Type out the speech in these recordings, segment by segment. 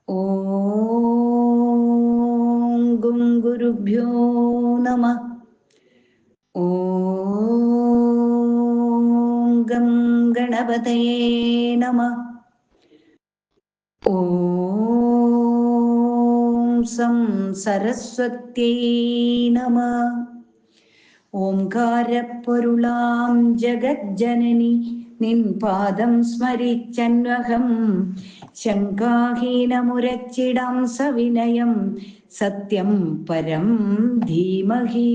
ഓം ഗും ഗുരുഭ്യോ നമഃ. ഓം ഗം ഗണപതയേ നമഃ. ഓം സം സരസ്വത്യൈ നമഃ. ഓംകാരപ്പൊരുളാം ജഗജ്ജനനി നിൻ പാദം സ്മരിച്ചന്വഹം ശങ്കാഹീനമുരച്ചിടാം സവിനയം സത്യം പരം ധീമഹി.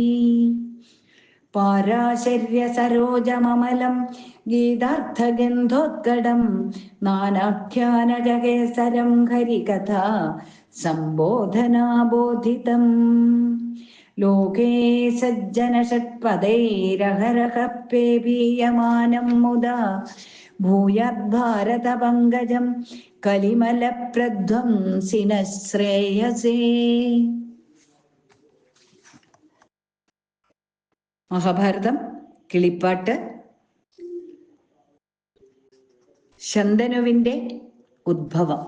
പാരാശര്യ സരോജമമലം ഗീതാർത്ഥഗന്ധോത്കടം നാനാഖ്യാനജകേസരം ഹരികഥാ സംബോധനാബോധിതം. ലോകേ സജ്ജന ഷട്പദൈരഹരഹ പേപീയമാനം മുദാ ഭൂയാദ്ഭാരത പങ്കജം കലിമലപ്രധ്വംസിന ശ്രേയസേ. മഹാഭാരതം കിളിപ്പാട്ട്. ശന്തനുവിൻ്റെ ഉദ്ഭവം.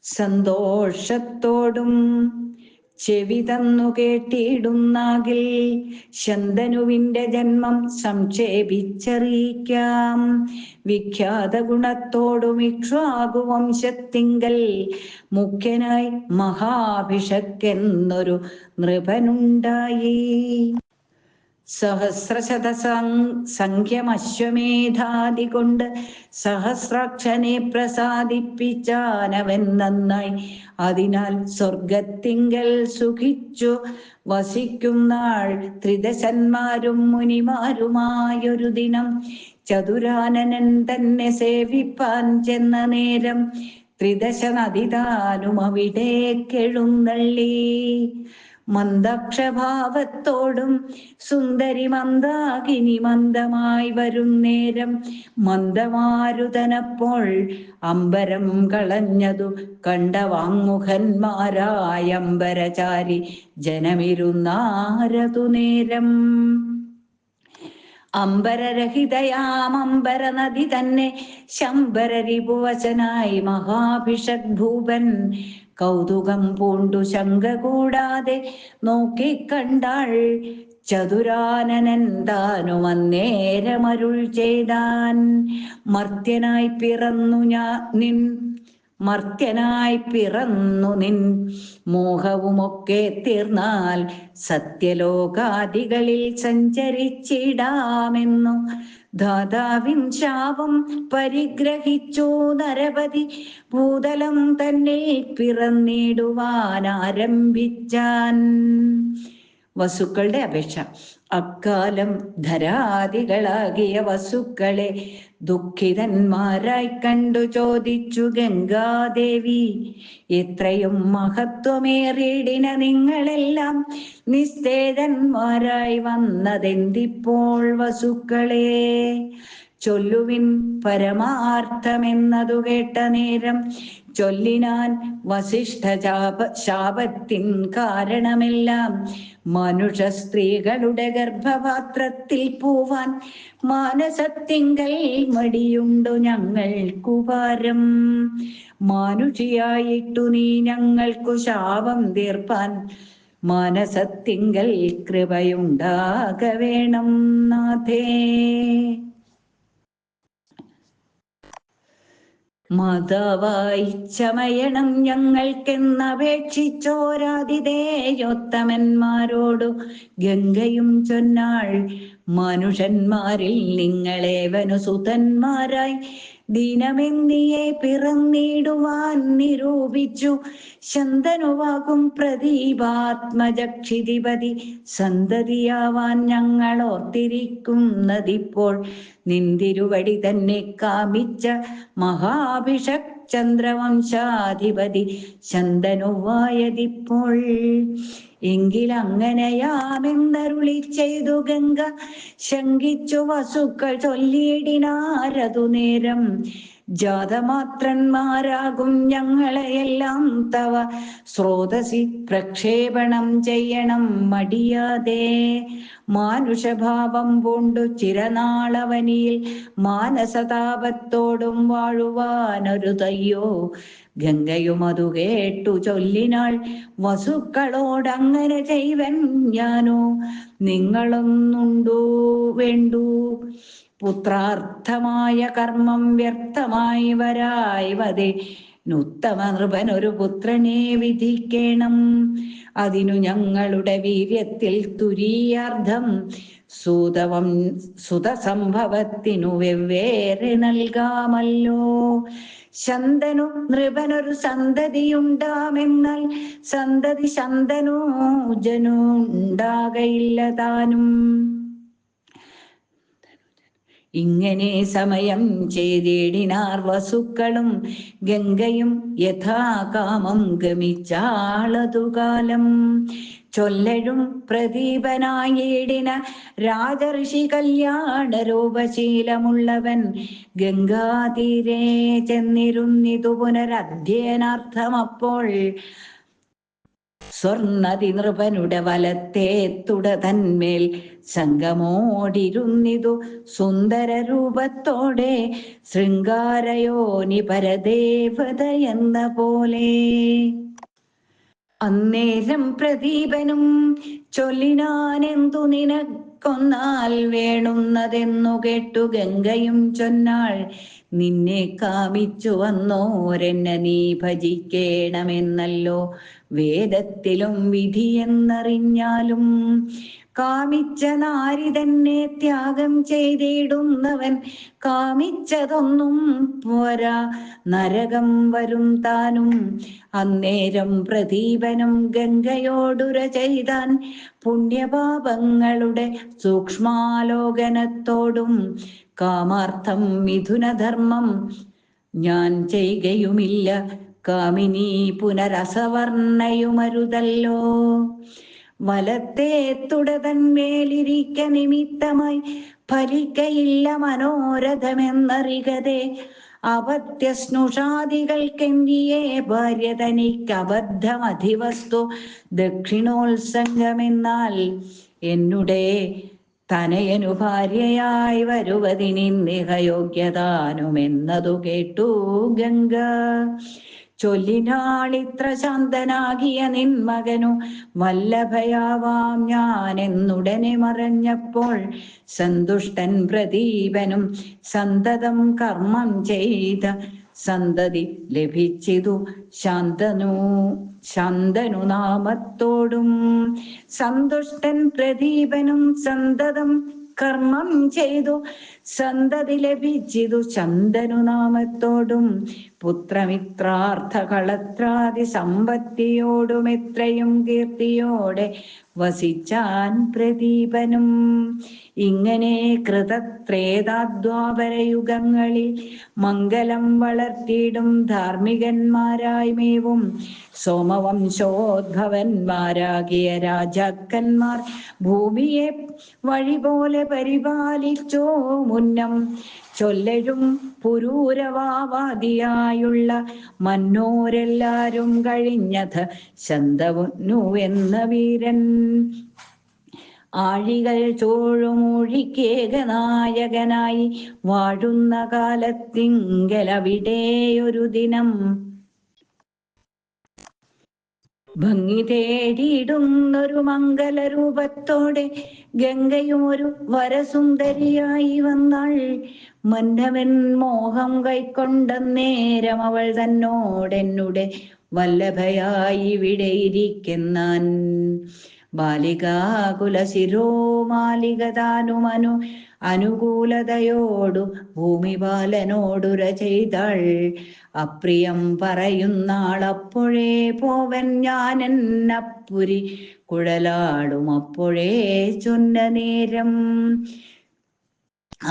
സന്തോഷത്തോടും ചെവി തന്നു കേട്ടിടുന്നാകിൽ ശന്തനുവിൻ്റെ ജന്മം സംക്ഷേപിച്ചറിയിക്കാം. വിഖ്യാത ഗുണത്തോടും ഇക്ഷ്വാകുവംശത്തിങ്കൽ മുഖ്യനായി മഹാഭിഷക് നൃപനുണ്ടായി. സഹസ്രശത സംഖ്യമശ്വമേധാദി കൊണ്ട് സഹസ്രാക്ഷനെ പ്രസാദിപ്പിച്ചാനവൻ നന്നായി. അതിനാൽ സ്വർഗത്തിങ്കൽ സുഖിച്ചു വസിക്കുന്നാൾ ത്രിദശന്മാരും മുനിമാരുമായൊരു ദിനം ചതുരാനനൻ തന്നെ സേവിപ്പാൻ ചെന്ന നേരം ത്രിദശ നദിതാനും അവിടേക്കെഴുന്നള്ളി. മന്ദക്ഷഭാവത്തോടും സുന്ദരി മന്ദാകിനി മന്ദമായി വരുന്നേരം മന്ദമാരുതനപ്പോൾ അമ്പരം കളഞ്ഞതു കണ്ട വാങ്മുഖന്മാരായ അമ്പരചാരി ജനമിരുന്നാരതു നേരം. അമ്പരരഹിതയാമമ്പര നദി തന്നെ ശമ്പരരിപുവശനായി മഹാഭിഷക് ഭൂപൻ കൗതുകം പൂണ്ടു ശങ്ക കൂടാതെ നോക്കിക്കണ്ടാൾ. ചതുരാനനൻ താനും അന്നേരമരുൾ ചെയ്താൻ. മർത്യനായി പിറന്നു നിൻ മോഹവുമൊക്കെ തീർന്നാൽ സത്യലോകാദികളിൽ സഞ്ചരിച്ചിടാമെന്നു ധാതാവിൻ ശാപം പരിഗ്രഹിച്ചു നരപതി ഭൂതലം തന്നെ പിറന്നിടുവാൻ ആരംഭിച്ചാൻ. വസുക്കളുടെ അപേക്ഷ. അക്കാലം ധരാദികളാകിയ വസുക്കളെ ദുഃഖിതന്മാരായി കണ്ടു ചോദിച്ചു ഗംഗാദേവി, എത്രയും മഹത്വമേറിയിടിന നിങ്ങളെല്ലാം നിസ്തേജന്മാരായി വന്നതെന്തിപ്പോൾ വസുക്കളെ? ചൊല്ലുവിൻ പരമാർത്ഥമെന്നതു കേട്ട നേരം ചൊല്ലിനാൻ വസിഷ്ഠ ശാപത്തിൻ കാരണമെല്ലാം. മനുഷ്യ സ്ത്രീകളുടെ ഗർഭപാത്രത്തിൽ പൂവാൻ മാനസത്തിങ്കൽ മടിയുണ്ടു ഞങ്ങൾക്കു പാരം. മാനുഷിയായിട്ടു നീ ഞങ്ങൾക്കു ശാപം തീർപ്പാൻ മാനസത്തിങ്കൽ കൃപയുണ്ടാക വേണം നാഥേ. മാതാവായി ചമയണം ഞങ്ങൾക്കെന്നപേക്ഷിച്ചോരാതിഥേയോത്തമന്മാരോടു ഗംഗയും ചൊന്നാൾ. മനുഷ്യന്മാരിൽ നിങ്ങളേവനു സുതന്മാരായി ദീനമെന്നിയെ പിറന്നിടുവാൻ നിരൂപിച്ചു ശന്തനുവാകും പ്രദീപാത്മജക്ഷിതിപതി സന്തതിയാവാൻ ഞങ്ങൾ ഓർത്തിരിക്കുന്നതിപ്പോൾ. നിന്തിരുവടി തന്നെ കാമിച്ച മഹാഭിഷക് ചന്ദ്രവംശാധിപതി ശന്തനുവായതിപ്പോൾ. എങ്കിലങ്ങനെയാമെന്നരുളി ചെയ്തു ഗംഗ ശങ്കിച്ചു വസുക്കൾ ചൊല്ലിയിടിനാരതു നേരം. ജാതമാത്രന്മാരാകും ഞങ്ങളെയെല്ലാം തവ സ്രോതസി പ്രക്ഷേപണം ചെയ്യണം മടിയാതെ. മാനുഷഭാവം പൂണ്ടു ചിരനാളവനിയിൽ മാനസതാപത്തോടും വാഴുവാനൊരു തയ്യോ. ഗംഗയും അതു കേട്ടു ചൊല്ലിനാൾ വസുക്കളോടങ്ങനെ ചെയ്വൻ ഞാനോ. നിങ്ങളൊന്നുണ്ടു വേണ്ടു പുത്രാർത്ഥമായ കർമ്മം വ്യർത്ഥമായി വരായ്വതേ. നുത്തമ നൃപനൊരു പുത്രനെ വിധിക്കേണം. അതിനു ഞങ്ങളുടെ വീര്യത്തിൽ തുരീയാർദ്ധം സുതസംഭവത്തിനു വെവ്വേറെ നൽകാമല്ലോ. ശന്തനു നൃപനൊരു സന്തതിയുണ്ടാമെന്നാൽ സന്തതി ശന്തനൂജനുണ്ടാകയില്ല താനും. ഇങ്ങനെ സമയം ചെയ്തിടിനാർ വസുക്കളും ഗംഗയും യഥാകാമം ഗമിച്ചാളതുകാലം. ചൊല്ലഴും പ്രദീപനായിടിന രാജഋഷി കല്യാണ രൂപശീലമുള്ളവൻ ഗംഗാതീരെ ചെന്നിരുന്നിതു പുനരധ്യയനാർത്ഥമപ്പോൾ. സ്വർണതി നൃപനുടെ വലത്തെ തുട തന്മേൽ സംഗമോടിരുന്നിതു സുന്ദര രൂപത്തോടെ ശൃംഗാരയോനി പരദേവത എന്ന പോലെ. അന്നേരം പ്രദീപനും ചൊല്ലിനാനെന്തു നിനക്കൊന്നാൽ വേണുന്നതെന്നു കേട്ടു ഗംഗയും ചൊന്നാൾ. നിന്നെ കാമിച്ചു വന്നോരെന്നെ നീ ഭജിക്കേണമെന്നല്ലോ വേദത്തിലും വിധിയെന്നറിഞ്ഞാലും. കാമിച്ച നാരി തന്നെ ത്യാഗം ചെയ്തിടുന്നവൻ കാമിച്ചതൊന്നും പോരാ നരകം വരും താനും. അന്നേരം പ്രദീപനും ഗംഗയോടുര ചെയ്താൻ പുണ്യപാപങ്ങളുടെ സൂക്ഷ്മാലോകനത്തോടും. കാമാർത്ഥം മിഥുനധർമ്മം ഞാൻ ചെയ്യുകയുമില്ല കാമിനി പുനരസവർണയുമരുതല്ലോ. വലത്തെ തുടതന്മേലിരിക്ക നിമിത്തമായി ഫലിക്കയില്ല മനോരഥമെന്നറികതെ. അപത്യസ്നുഷാദികൾക്കെന്തിയേ ഭാര്യ തനിക്കബദ്ധമധിവസ്തു ദക്ഷിണോത്സംഗമെന്നാൽ എന്നുടെ തനയനു ഭാര്യയായി വരുവതിനിന്നിഹ യോഗ്യതാനുമെന്നതു കേട്ടു ഗംഗ. ചൊല്ലിനാളിത്ര ശാന്തനാകിയ നിൻ മകനു വല്ലഭയാവാം ഞാനെന്നുടനെ മറഞ്ഞപ്പോൾ. സന്തുഷ്ടൻ പ്രദീപനും സന്തതം കർമ്മം ചെയ്ത സന്തതി ലഭിച്ചിതു ശാന്തനു നാമത്തോടും. സന്തുഷ്ടൻ പ്രദീപനും സന്തതം കർമ്മം ചെയ്തു സന്തതി ലഭിച്ചിതു ശാന്തനു നാമത്തോടും. പുത്രമിത്രാർത്ഥ കളത്രാദി സമ്പത്തിയോടും എത്രയും കീർത്തിയോടെ വസിച്ചാൻ പ്രദീപനും. ഇങ്ങനെ കൃതത്രേതാദ്വാപരയുഗങ്ങളിൽ മംഗലം വളർത്തിയിടും ധാർമ്മികന്മാരായി മേവും സോമവംശോദ്ഭവന്മാരാകിയ രാജാക്കന്മാർ ഭൂമിയെ വഴി പോലെ പരിപാലിച്ചോ മുന്നം. ചൊല്ലഴും പുരൂരവാദിയായുള്ള മന്നോരെല്ലാരും കഴിഞ്ഞത് ശന്തവു എന്ന വീരൻ. ആഴികൾ ചോഴുമൂഴിക്കേകനായകനായി വാഴുന്ന കാലത്തിങ്കലവിടെയൊരു ദിനം ഭംഗി തേടിയിടുന്നൊരു മംഗലരൂപത്തോടെ ഗംഗയും ഒരു വരസുന്ദരിയായി വന്നാൾ. മന്നവൻ മോഹം കൈക്കൊണ്ട നേരം അവൾ തന്നോടെന്നുടെ വല്ലഭയായി ഇവിടെ ഇരിക്കുന്നാൻ. ബാലികാകുലശിരോമാലിക താനുമനു അനുകൂലതയോടു ഭൂമിപാലനോടുര ചെയ്താൾ. അപ്രിയം പറയുന്നാളപ്പോഴേ പോവൻ ഞാനെന്നപ്പുരി കുഴലാടും അപ്പോഴേ ചൊന്ന നേരം.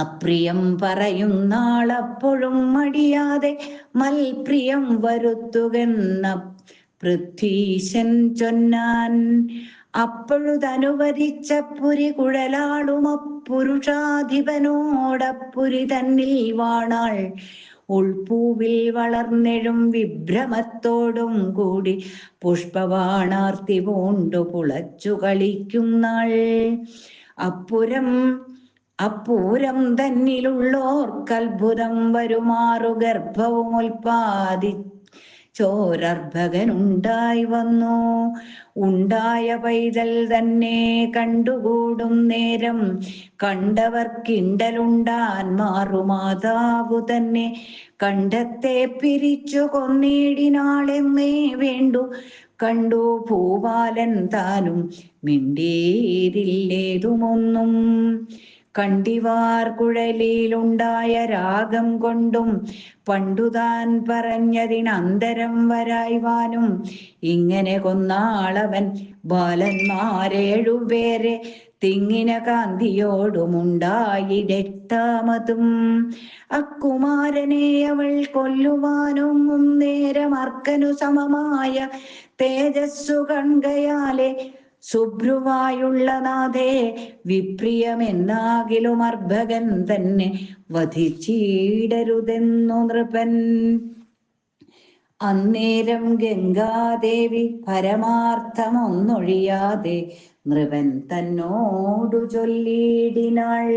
അപ്രിയം പറയുന്നാളപ്പോഴും മടിയാതെ മൽപ്രിയം വരുത്തുകെന്ന പൃഥ്വീശൻ ചൊന്നാൻ. അപ്പോഴുതനുവദിച്ചപ്പുരി കുഴലാളും അപ്പുരുഷാധിപനോടപ്പുരി തന്നിൽ വാണാൾ. ഉൾപ്പൂവിൽ വളർന്നെഴും വിഭ്രമത്തോടും കൂടി പുഷ്പബാണാർത്തി പൂണ്ടു പുളച്ചു കളിക്കുന്നാൾ. അപ്പുരം അപ്പൂരം തന്നിലുള്ളോർക്കത്ഭുതം വരുമാറു ഗർഭവും ചോരർഭകനുണ്ടായി വന്നു. ഉണ്ടായ പൈതൽ തന്നെ കണ്ടുകൂടും നേരം കണ്ടവർ കിണ്ടലുണ്ടാൻ മാറുമാതാവു തന്നെ. കണ്ഠത്തെ പിരിച്ചു കൊന്നിടിനാളെന്നേ വേണ്ടു. കണ്ടു ഭൂപാലൻ താനും മിണ്ടീരില്ലേതുമൊന്നും. കണ്ടിവാർ കുഴലിയിലുണ്ടായ രാഗം കൊണ്ടും പണ്ടുതാൻ പറഞ്ഞതിനന്തരം വരായ്വാനും. ഇങ്ങനെ കൊന്നാളവൻ ബാലന്മാരേഴുപേരെ തിങ്ങിന കാന്തിയോടുമുണ്ടായിടെട്ടാമതും. അക്കുമാരനെ അവൾ കൊല്ലുവാനൊങ്ങും നേരം അർക്കനു സമമായ തേജസ്സു കൺകയാലെ ശുഭ്രുവായുള്ള നാഥേ വിപ്രിയമെന്നാകിലും അർഭകൻ തന്നെ വധിച്ചീടരുതെന്നു നൃപൻ. അന്നേരം ഗംഗാദേവി പരമാർത്ഥമൊന്നൊഴിയാതെ നൃപൻ തന്നോടു ചൊല്ലിയിടിനാൾ.